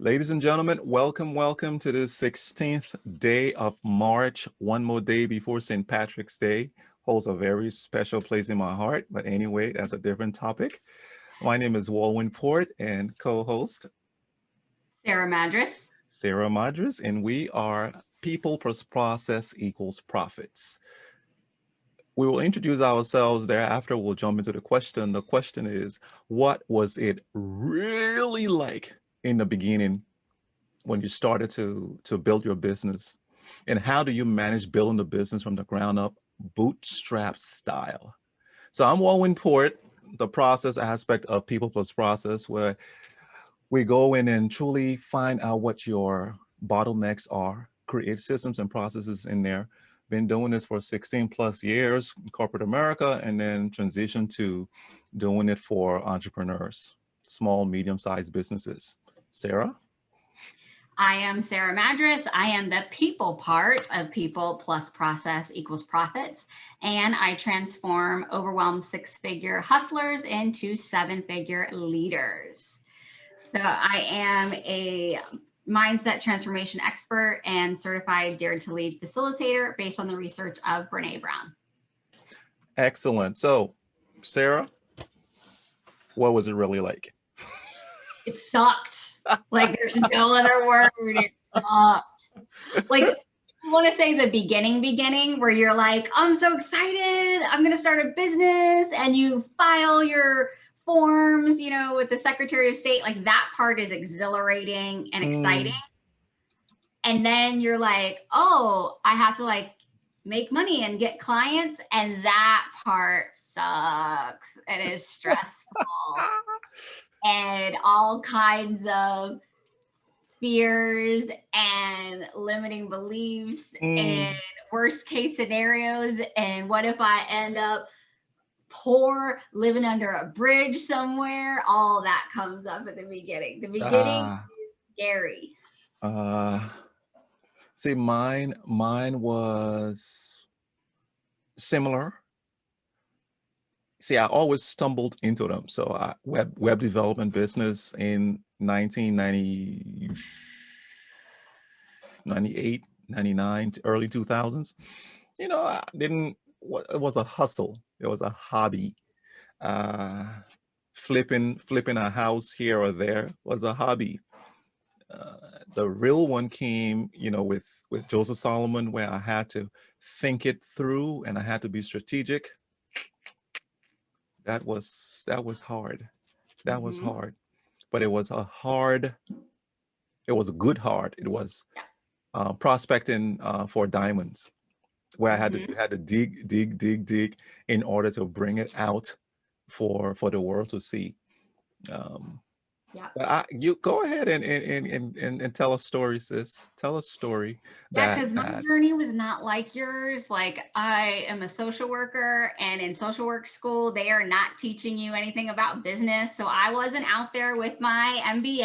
Ladies and gentlemen, welcome to the 16th day of March. One more day before St. Patrick's Day holds a very special place in my heart. But anyway, that's a different topic. My name is Wulwyn Porte and co-host Sarah Madras. Sarah Madras, and we are People plus Process equals Profits. We will introduce ourselves. Thereafter, we'll jump into the question. The question is, what was it really like in the beginning when you started to build your business? And how do you manage building the business from the ground up, bootstrap style? So I'm Wulwyn Porte, the process aspect of People Plus Process, where we go in and truly find out what your bottlenecks are, create systems and processes in there. Been doing this for 16 plus years in corporate America, and then transition to doing it for entrepreneurs, small, medium-sized businesses. Sarah? I am Sarah Madras. I am the people part of People Plus Process equals Profits, and I transform overwhelmed six-figure hustlers into seven-figure leaders. So I am a mindset transformation expert and certified Dare to Lead facilitator based on the research of Brene Brown. Excellent. So, Sarah, what was it really like? It sucked. Like, there's no other word. It sucked. Like, I want to say the beginning where you're like, I'm so excited. I'm going to start a business, and you file your forms, with the Secretary of State. Like, that part is exhilarating and exciting. And then you're like, oh, I have to make money and get clients. And that part sucks. It is stressful. And all kinds of fears and limiting beliefs and worst case scenarios. And what if I end up poor, living under a bridge somewhere? All that comes up at the beginning. The beginning is scary. See, mine was similar. See, I always stumbled into them. So web development business in 1990, 98, 99, early 2000s. I didn't, it was a hustle. It was a hobby. Flipping a house here or there was a hobby. The real one came, with Joseph Solomon, where I had to think it through and I had to be strategic. That was hard. That was hard, but it was a good hard. It was prospecting for diamonds, where I had to dig in order to bring it out for the world to see. But you go ahead and tell a story, sis. Tell a story. Yeah, because my journey was not like yours. Like, I am a social worker, and in social work school, they are not teaching you anything about business. So I wasn't out there with my MBA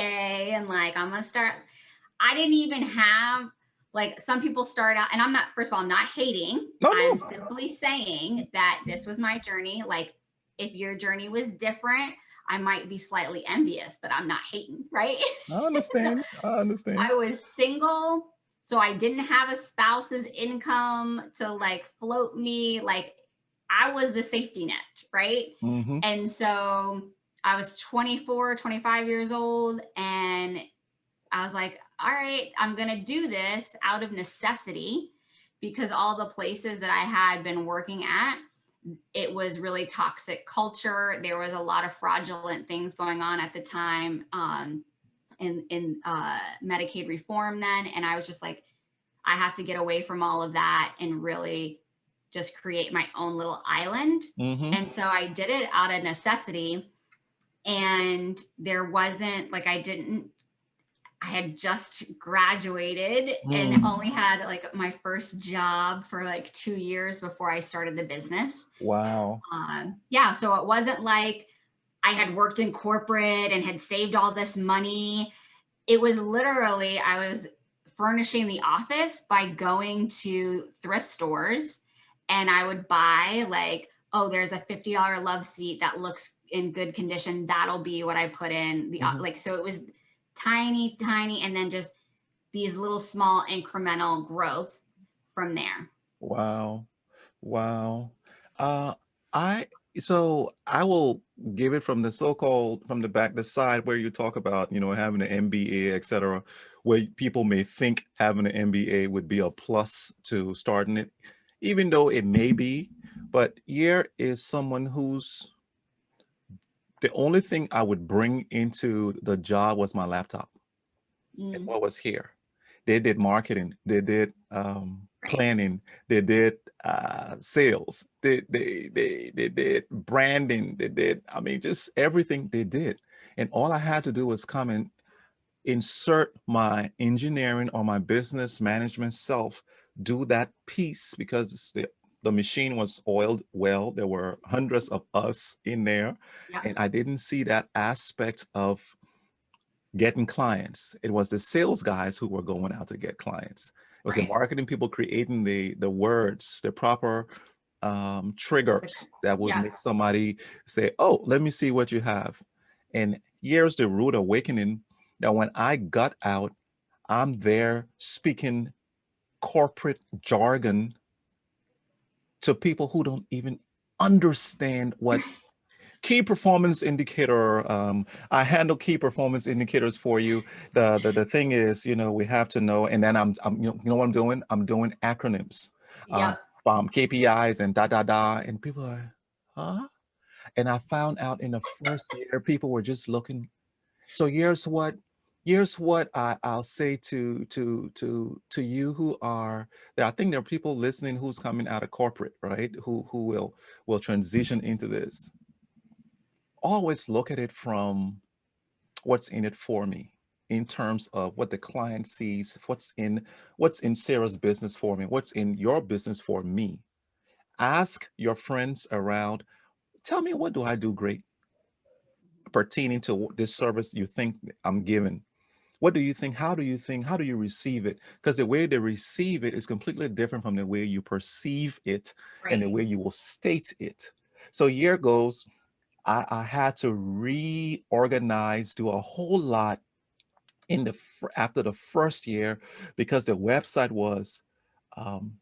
and I'm gonna start. I didn't even have, some people start out, and I'm not, first of all, I'm not hating. I'm simply saying that this was my journey. Like, if your journey was different, I might be slightly envious, but I'm not hating, right? I understand. I was single, so I didn't have a spouse's income to float me. I was the safety net, right? And so I was 24, 25 years old, and I was like, all right, I'm going to do this out of necessity, because all the places that I had been working at, it was really toxic culture. There was a lot of fraudulent things going on at the time in Medicaid reform then. And I was just like, I have to get away from all of that and really just create my own little island. And so I did it out of necessity. And there wasn't I had just graduated and only had my first job for 2 years before I started the business. Wow. Yeah. So it wasn't like I had worked in corporate and had saved all this money. It was literally, I was furnishing the office by going to thrift stores, and I would buy oh, there's a $50 love seat that looks in good condition. That'll be what I put in the, so it was tiny, tiny, and then just these little small incremental growth from there. Wow. Wow. Uh, I so I will give it from the so-called from the back, the side where you talk about, having an MBA, etc., where people may think having an MBA would be a plus to starting it, even though it may be. But here is someone who's the only thing I would bring into the job was my laptop and what was here. They did marketing, they did Right. planning, they did sales, they did branding, they did, I mean, just everything they did. And all I had to do was come and insert my engineering or my business management self, do that piece because the machine was oiled well. There were hundreds of us in there, Yep. and I didn't see that aspect of getting clients. It was the sales guys who were going out to get clients. It was the Right. marketing people creating the words, the proper triggers that would Yeah. make somebody say, "Oh, let me see what you have." And here's the rude awakening that when I got out, I'm there speaking corporate jargon to people who don't even understand what key performance indicator. I handle key performance indicators for you. The thing is, we have to know, and then I'm you know what I'm doing? I'm doing acronyms, Yep. KPIs and da da da, and people are, huh? And I found out in the first year, people were just looking. So here's what I'll say to you who are there. I think there are people listening who's coming out of corporate, right? Who will transition into this. Always look at it from what's in it for me in terms of what the client sees, what's in Sarah's business for me, what's in your business for me. Ask your friends around, tell me, what do I do great pertaining to this service you think I'm giving? What do you think? How do you think? How do you receive it? Because the way they receive it is completely different from the way you perceive it and the Right. way you will state it. So here goes. I had to reorganize, do a whole lot after the first year because the website um,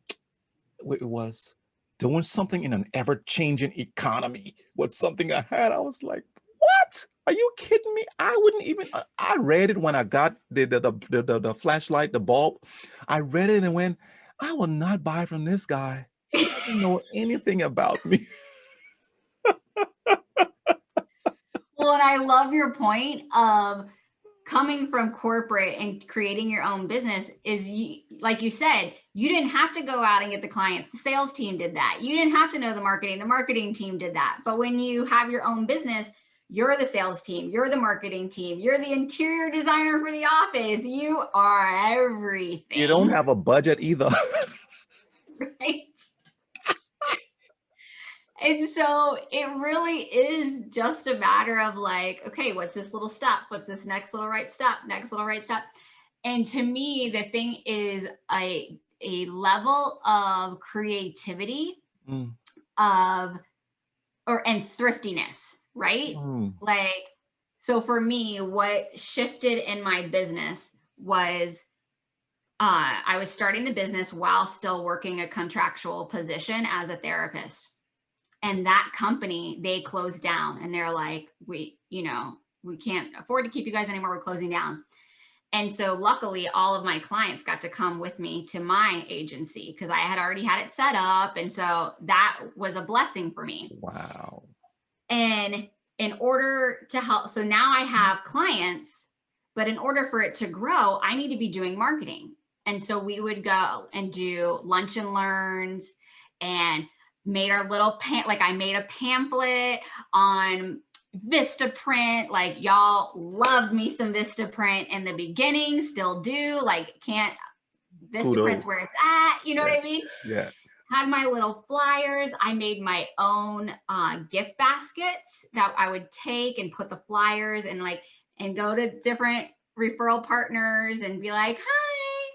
it was doing something in an ever-changing economy was something I had. I was like, what? Are you kidding me? I wouldn't even, I read it when I got the flashlight, the bulb. I read it and went, I will not buy from this guy. He doesn't know anything about me. Well, and I love your point of coming from corporate and creating your own business is like you said, you didn't have to go out and get the clients. The sales team did that. You didn't have to know the marketing team did that. But when you have your own business, you're the sales team, you're the marketing team, you're the interior designer for the office. You are everything. You don't have a budget either. Right? And so it really is just a matter of like, okay, what's this little step? What's this next little right step? Next little right step. And to me, the thing is a level of creativity Mm, of and thriftiness, right? mm, Like, so for me, what shifted in my business was I was starting the business while still working a contractual position as a therapist. And that company, they closed down and they're like, we can't afford to keep you guys anymore. We're closing down. And so luckily all of my clients got to come with me to my agency because I had already had it set up. And so that was a blessing for me. wow. And in order to help, so now I have clients, but in order for it to grow, I need to be doing marketing. And so we would go and do lunch and learns and made our little like I made a pamphlet on Vistaprint. Like y'all loved me some Vistaprint in the beginning, still do. Like can't Vistaprint's Kudos. where it's at, you know what I Yes. mean? Yes. Had my little flyers. I made my own gift baskets that I would take and put the flyers and go to different referral partners and be like, hi.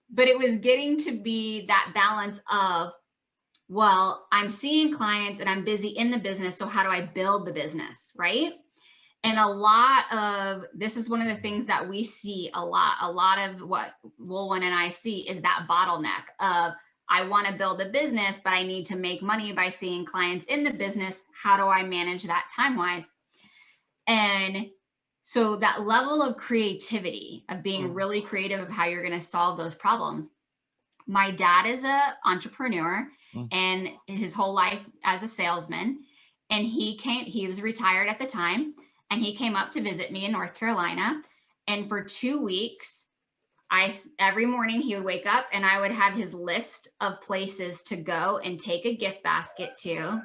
But it was getting to be that balance of, well, I'm seeing clients and I'm busy in the business. So how do I build the business? Right. And a lot of, this is one of the things that we see a lot of what Wulwyn and I see is that bottleneck of, I want to build a business, but I need to make money by seeing clients in the business. How do I manage that time-wise? And so that level of creativity, of being really creative of how you're going to solve those problems. My dad is an entrepreneur and his whole life as a salesman. And he was retired at the time, and he came up to visit me in North Carolina. And for 2 weeks, every morning he would wake up and I would have his list of places to go and take a gift basket to.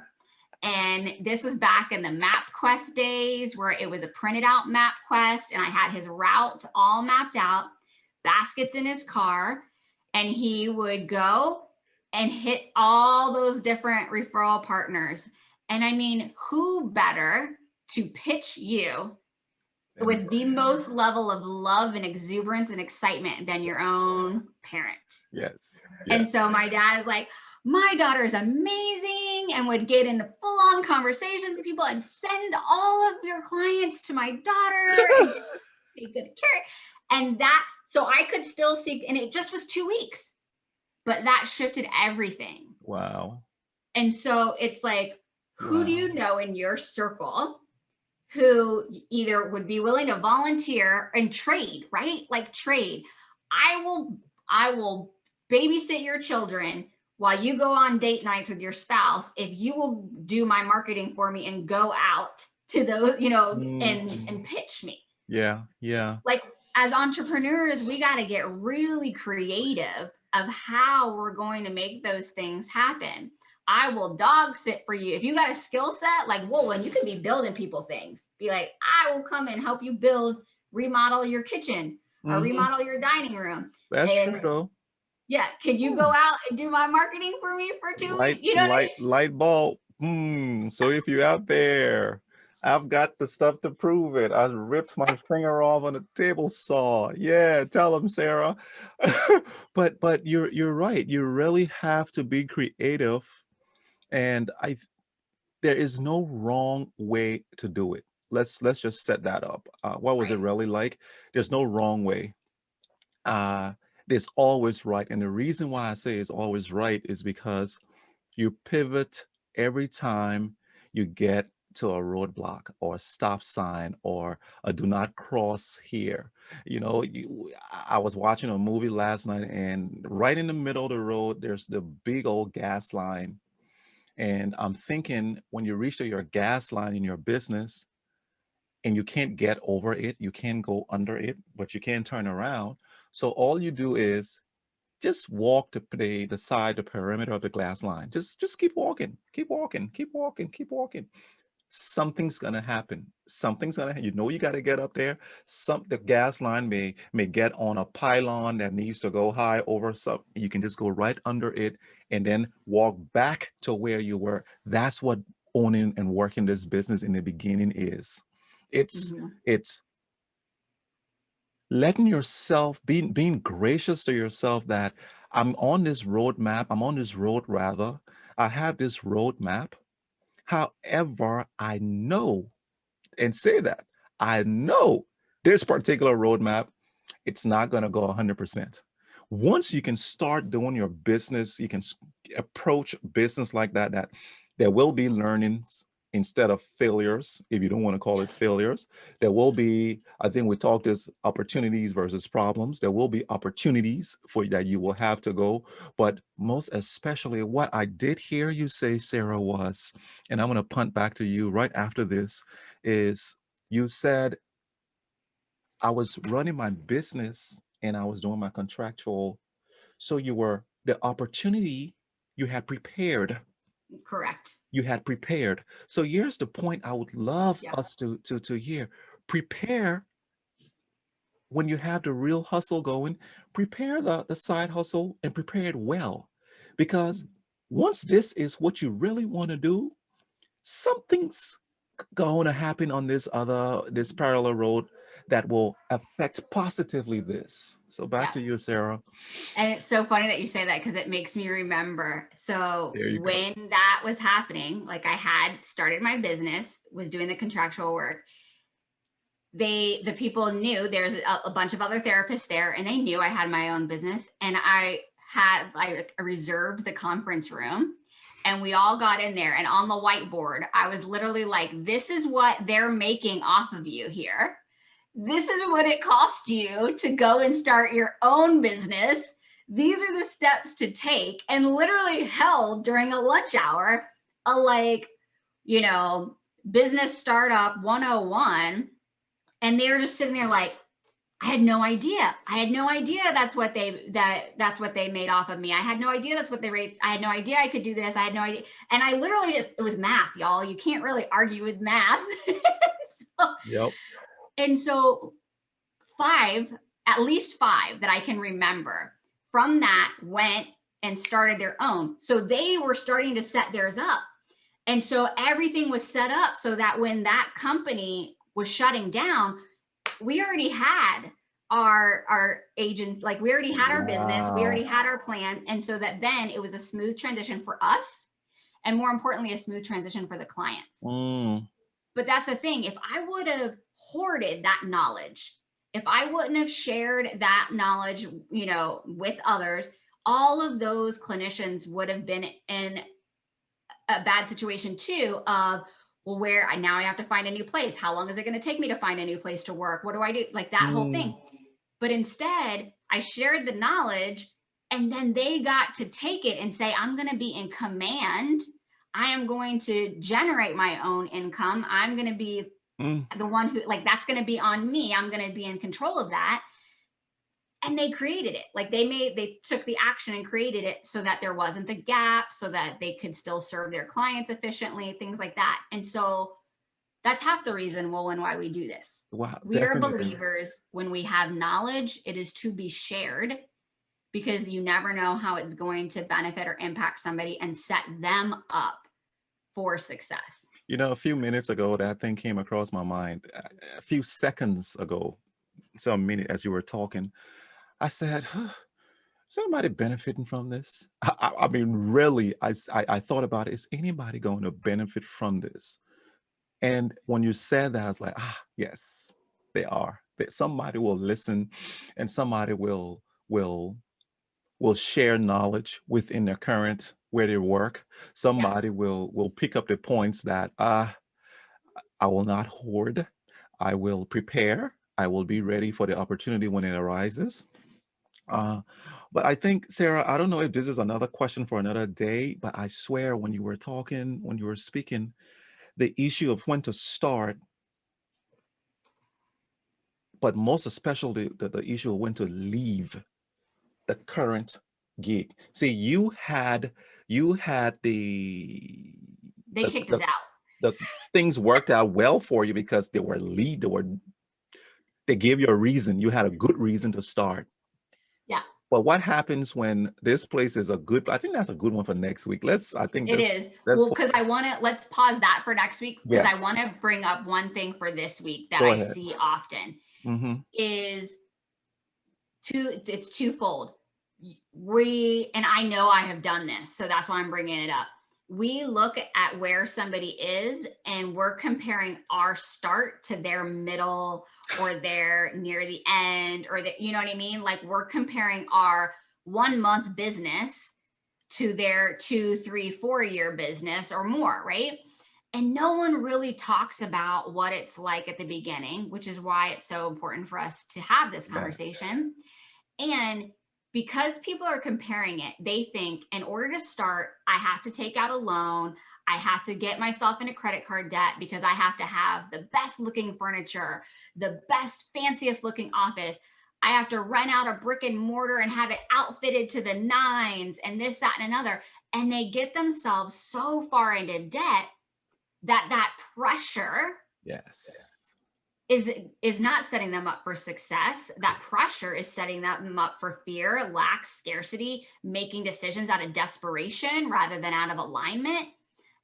And this was back in the MapQuest days where it was a printed out MapQuest, and I had his route all mapped out, baskets in his car, and he would go and hit all those different referral partners. And I mean, who better to pitch you with the most level of love and exuberance and excitement than your own parent? Yes. And so my dad is like, my daughter is amazing, and would get into full-on conversations with people and send all of your clients to my daughter and take good care. And that, so I could still see, and it just was 2 weeks, but that shifted everything. Wow. And so it's like, who do you know in your circle who either would be willing to volunteer and trade, right? Like trade. I will babysit your children while you go on date nights with your spouse, if you will do my marketing for me and go out to those, you know, and pitch me. Yeah. Yeah. Like, as entrepreneurs, we got to get really creative of how we're going to make those things happen. I will dog sit for you. If you got a skill set like Wulwyn, you can be building people things. Be like, I will come and help you remodel your kitchen or remodel your dining room. That's true though. Yeah, can you go out and do my marketing for me for 2 weeks? You know what I mean? Light bulb. So if you're out there, I've got the stuff to prove it. I ripped my finger off on a table saw. Yeah, tell them, Sarah. but you're right. You really have to be creative, and there is no wrong way to do it. Let's just set that up. What was it really like? There's no wrong way. There's always right. And the reason why I say it's always right is because you pivot every time you get to a roadblock or a stop sign or a do not cross here. You know, I was watching a movie last night, and right in the middle of the road, there's the big old gas line. And I'm thinking, when you reach to your gas line in your business and you can't get over it, you can't go under it, but you can turn around. So all you do is just walk to the side, the perimeter of the glass line. Just keep walking, keep walking, keep walking, keep walking. Something's gonna happen. Something's gonna, you know, you got to get up there. The gas line may get on a pylon that needs to go high over some. You can just go right under it and then walk back to where you were. That's what owning and working this business in the beginning is. It's letting yourself, being gracious to yourself that I'm on this roadmap. I'm on this road rather. I have this roadmap. However, I know, and say that, I know this particular roadmap, it's not going to go 100%. Once you can start doing your business, you can approach business like that there will be learnings instead of failures, if you don't want to call it failures. There will be, I think we talked as opportunities versus problems. There will be opportunities for that you will have to go. But most especially what I did hear you say, Sarah, was, and I'm going to punt back to you right after this, is you said, I was running my business and I was doing my contractual. So the opportunity you had prepared. Correct. You had prepared. So here's the point I would love us to hear. Prepare when you have the real hustle going, prepare the side hustle and prepare it well. Because once this is what you really want to do, something's going to happen on this parallel road that will affect positively this. So back to you, Sarah. And it's so funny that you say that, because it makes me remember. So when that was happening, like I had started my business, was doing the contractual work, the people knew there's a bunch of other therapists there, and they knew I had my own business, and I reserved the conference room, and we all got in there, and on the whiteboard, I was literally like, this is what they're making off of you here. This is what it costs you to go and start your own business. These are the steps to take, and literally held during a lunch hour, a like, you know, business startup 101. And they were just sitting there like, I had no idea. I had no idea that's what they made off of me. I had no idea that's what they rates. I had no idea I could do this. I had no idea. And I literally just, it was math, y'all. You can't really argue with math. Yep. And so at least five that I can remember from that went and started their own. So they were starting to set theirs up. And so everything was set up so that when that company was shutting down, we already had our agents, like we already had our business, we already had our plan. And so that then it was a smooth transition for us, and more importantly, a smooth transition for the clients. But that's the thing, if I would have hoarded that knowledge, if I wouldn't have shared that knowledge, you know, with others, all of those clinicians would have been in a bad situation too of, well, now I have to find a new place. How long is it going to take me to find a new place to work? What do I do? Like that whole thing. But instead, I shared the knowledge, and then they got to take it and say, I'm going to be in command. I am going to generate my own income. I'm going to be the one who, like, that's going to be on me. I'm going to be in control of that. And they created it. Like they took the action and created it so that there wasn't the gap, so that they could still serve their clients efficiently, things like that. And so that's half the reason, Wulwyn, why we do this. Wow, we are believers when we have knowledge, it is to be shared, because you never know how it's going to benefit or impact somebody and set them up for success. You know, a few minutes ago, that thing came across my mind. A few seconds ago, so a minute as you were talking, I said, huh, is anybody benefiting from this? I mean, really, I thought about it. Is anybody going to benefit from this? And when you said that, I was like, yes, they are. Somebody will listen, and somebody will share knowledge within their current where they work. Somebody will pick up the points that I will not hoard. I will prepare. I will be ready for the opportunity when it arises. But I think, Sarah, I don't know if this is another question for another day, but I swear when you were talking, when you were speaking, the issue of when to start, but most especially the issue of when to leave the current gig. See, you had They kicked us out. The things worked out well for you because they gave you a reason. You had a good reason to start. Yeah. But what happens when this place is a good, I think that's a good one for next week. It is. Well, because let's pause that for next week, because yes. I want to bring up one thing for this week that I see often is it's twofold. And I know I have done this, so that's why I'm bringing it up. We look at where somebody is, and we're comparing our start to their middle or their near the end, or you know what I mean? Like we're comparing our 1 month business to their 2, 3, 4 year business or more, right? And no one really talks about what it's like at the beginning, which is why it's so important for us to have this conversation. And because people are comparing it, they think in order to start, I have to take out a loan. I have to get myself into credit card debt because I have to have the best looking furniture, the best, fanciest looking office. I have to rent out a brick and mortar and have it outfitted to the nines and this, that, and another. And they get themselves so far into debt that pressure is not setting them up for success. That pressure is setting them up for fear, lack, scarcity, making decisions out of desperation rather than out of alignment.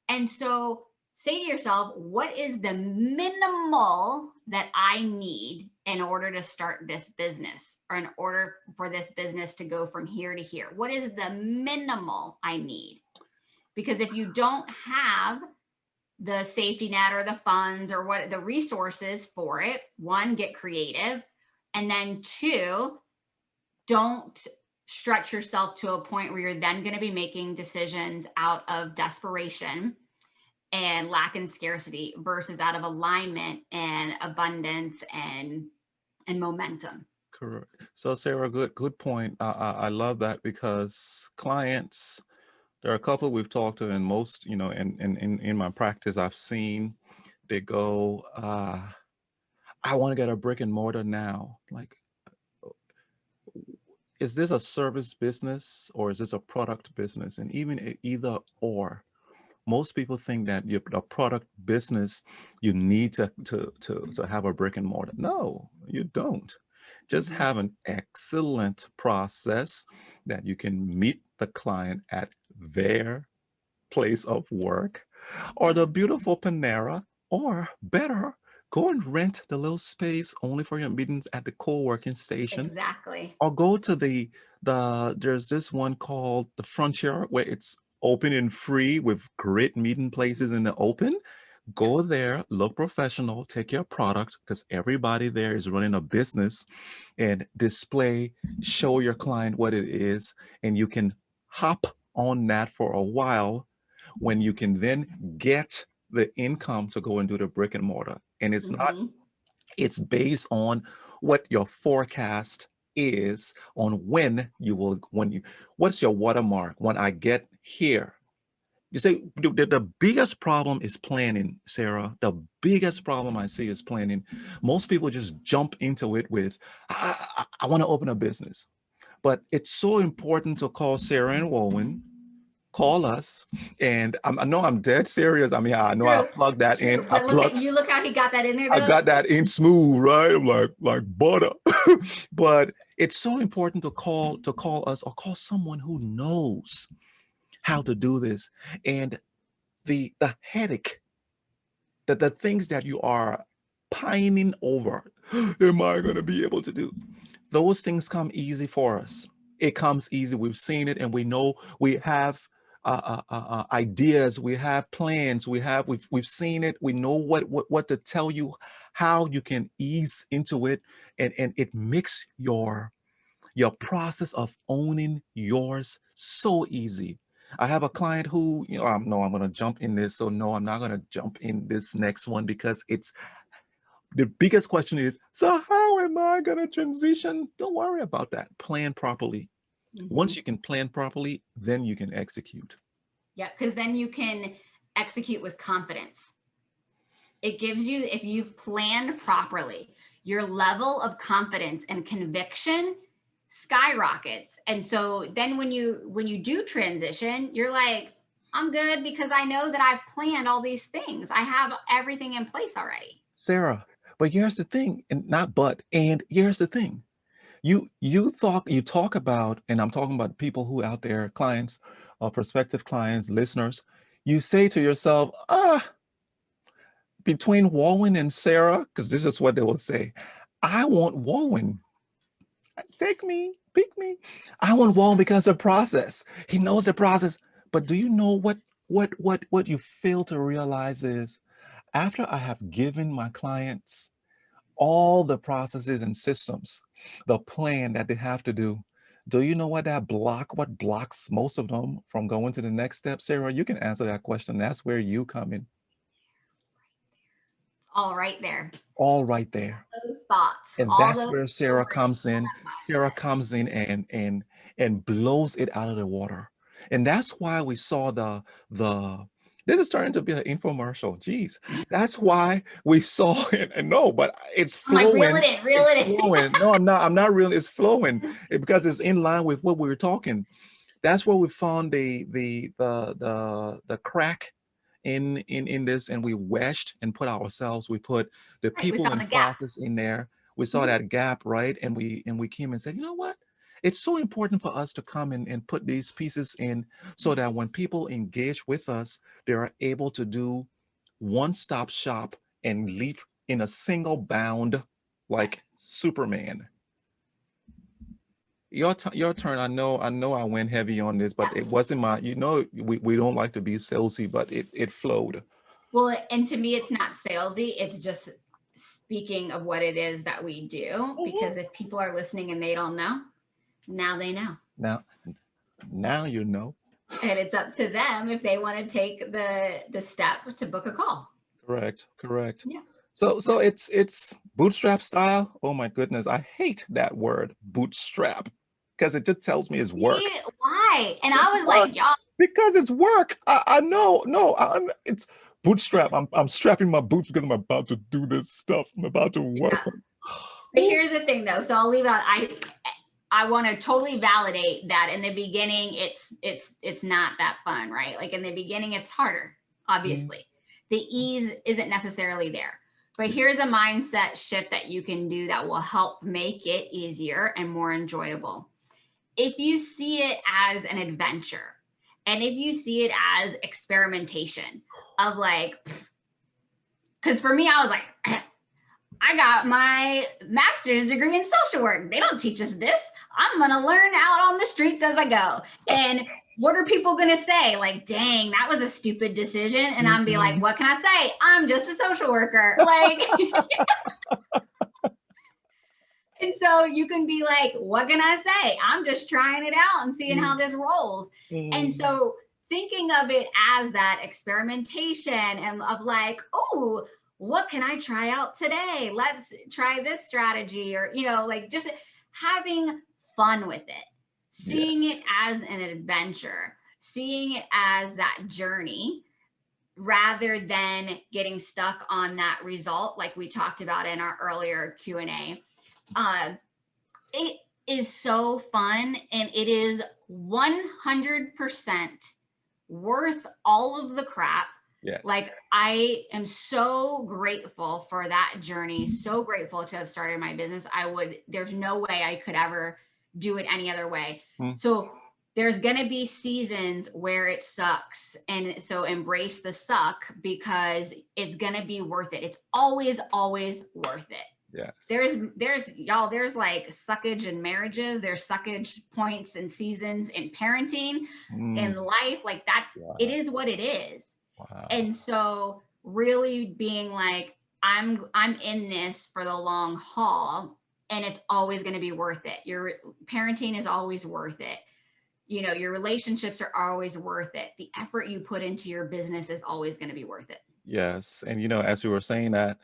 And so say to yourself, what is the minimal that I need in order to start this business, or in order for this business to go from here to here? What is the minimal I need? Because if you don't have the safety net or the funds or what the resources for it. One, get creative. And then two, don't stretch yourself to a point where you're then going to be making decisions out of desperation and lack and scarcity versus out of alignment and abundance and momentum. Correct. So Sarah, good point. I love that because clients, there are a couple we've talked to, and most, you know, in my practice, I've seen they go, I want to get a brick and mortar now. Like, is this a service business or is this a product business? And even either or, most people think that you're a product business, you need to have a brick and mortar. No, you don't. Just have an excellent process that you can meet the client at their place of work, or the beautiful Panera, or better, go and rent the little space only for your meetings at the co-working station. Exactly. Or go to there's this one called the Frontier where it's open and free with great meeting places in the open. Go there, look professional, take your product, because everybody there is running a business, and display, show your client what it is, and you can hop on that for a while when you can then get the income to go and do the brick and mortar. And it's not, it's based on what your forecast is on when you will, what's your watermark when I get here. You say the biggest problem is planning, Sarah. The biggest problem I see is planning. Most people just jump into it with, I want to open a business. But it's so important to call Sarah and Wulwyn, call us. And I know I'm dead serious. I mean, I know I True. plugged that True. in. But look at you, look how he got that in there I though. got that in smooth, right? I'm like butter. But it's so important to call us or call someone who knows how to do this. And the headache, the things that you are pining over, am I going to be able to do? Those things come easy for us. It comes easy. We've seen it, and we know we have ideas. We have plans. We've seen it. We know what to tell you, how you can ease into it, and it makes your process of owning yours so easy. I have a client who, you know, I'm going to jump in this. So no, I'm not going to jump in this next one because it's the biggest question is, so how am I going to transition? Don't worry about that. Plan properly. Once you can plan properly, then you can execute. Yeah, because then you can execute with confidence. It gives you, if you've planned properly, your level of confidence and conviction skyrockets. And so then when you do transition, you're like, I'm good because I know that I've planned all these things. I have everything in place already. Sarah, but here's the thing, and here's the thing. You talk about, and I'm talking about people who out there, clients, prospective clients, listeners, you say to yourself, between Wulwyn and Sarah, because this is what they will say, I want Wulwyn. Take me, pick me. I want Wulwyn because of process. He knows the process. But do you know what you fail to realize is, after I have given my clients all the processes and systems, the plan that they have to do you know what blocks most of them from going to the next step? Sarah, you can answer that question. That's where you come in. All right there. All right there. Those thoughts, And all that's those where Sarah stories, comes in. Sarah comes in and blows it out of the water. And that's why we saw the this is starting to be an infomercial. Geez, that's why we saw it. And no, but it's I'm like, reel flowing. it in, reel It's it in. flowing. No, I'm not. I'm not really. It's flowing because it's in line with what we were talking. That's where we found the crack in this, and we wedged and put ourselves. We put the Right, we people found and the gap. process in there. We saw that gap, right? And we came and said, you know what? It's so important for us to come in and put these pieces in so that when people engage with us, they are able to do one-stop shop and leap in a single bound like Superman. Your turn. I know I went heavy on this, but it wasn't my, we don't like to be salesy, but it flowed. Well, and to me, it's not salesy. It's just speaking of what it is that we do, because if people are listening and they don't know, now they know. Now you know. And it's up to them if they want to take the step to book a call. Correct. Yeah. So it's bootstrap style. Oh my goodness, I hate that word bootstrap because it just tells me it's work. See, why? And It's I was work like, y'all. because it's work. I know, no, it's bootstrap. I'm strapping my boots because I'm about to do this stuff. I'm about to work. Yeah. But here's the thing, though. So I'll leave out. I want to totally validate that in the beginning, it's not that fun, right? Like in the beginning, it's harder. Obviously, the ease isn't necessarily there. But here's a mindset shift that you can do that will help make it easier and more enjoyable. If you see it as an adventure, and if you see it as experimentation of like, because for me, I was like, I got my master's degree in social work. They don't teach us this. I'm going to learn out on the streets as I go. And what are people going to say? Like, dang, that was a stupid decision. And I'm be like, what can I say? I'm just a social worker. Like, and so you can be like, what can I say? I'm just trying it out and seeing how this rolls. And so thinking of it as that experimentation and of like, oh, what can I try out today? Let's try this strategy, or, like just having fun with it, seeing it as an adventure, seeing it as that journey rather than getting stuck on that result like we talked about in our earlier Q&A. It is so fun, and it is 100% worth all of the crap. Yes. Like, I am so grateful for that journey, so grateful to have started my business. There's no way I could ever do it any other way. So there's going to be seasons where it sucks. And so embrace the suck, because it's going to be worth it. It's always, always worth it. Yes. There's like suckage in marriages. There's suckage points and seasons in parenting, in life. Like it is what it is. Wow. And so really being like, I'm in this for the long haul, and it's always going to be worth it. Your parenting is always worth it. Your relationships are always worth it. The effort you put into your business is always going to be worth it. Yes. And, as you were saying that,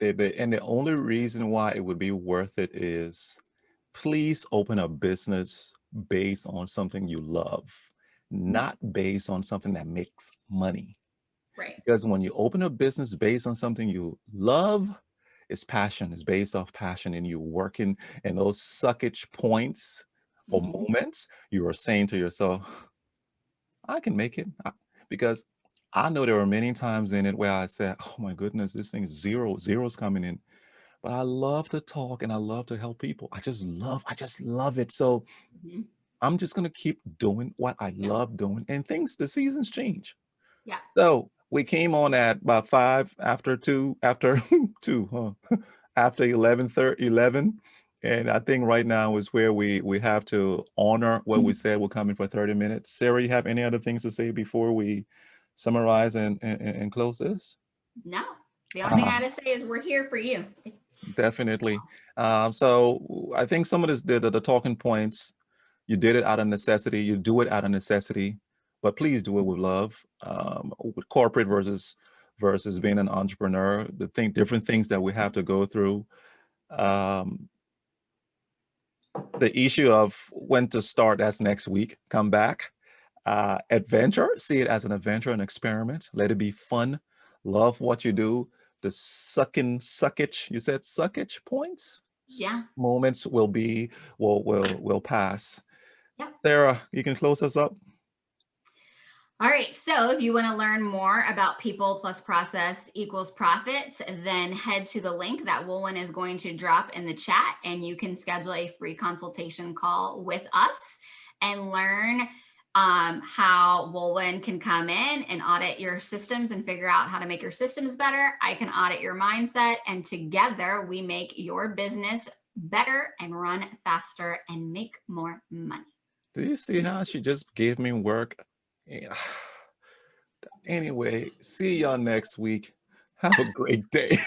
and the only reason why it would be worth it is, please open a business based on something you love, not based on something that makes money. Right. Because when you open a business based on something you love, it's passion. It's based off passion, and you're working in those suckage points or moments. You are saying to yourself, I can make it. Because I know there are many times in it where I said, oh my goodness, this thing is zero's coming in. But I love to talk and I love to help people. I just love it. So I'm just going to keep doing what I love doing, and the seasons change. Yeah. So we came on at about 5 after 2, after 2, after 11. And I think right now is where we have to honor what we said. We're coming for 30 minutes. Sarah, you have any other things to say before we summarize and close this? No. The only thing I have to say is we're here for you. Definitely. So I think some of this, the talking points, you did it out of necessity. You do it out of necessity, but please do it with love. With corporate versus being an entrepreneur, different things that we have to go through. The issue of when to start, that's next week. Come back. Adventure, see it as an adventure, an experiment. Let it be fun. Love what you do. The suckage, you said suckage points? Yeah. Moments will pass. Yeah. Sarah, you can close us up. All right. So if you want to learn more about People Plus Process equals Profits, then head to the link that Wulwyn is going to drop in the chat, and you can schedule a free consultation call with us and learn how Wulwyn can come in and audit your systems and figure out how to make your systems better. I can audit your mindset, and together we make your business better and run faster and make more money. Do you see how she just gave me work? Anyway, see y'all next week. Have a great day.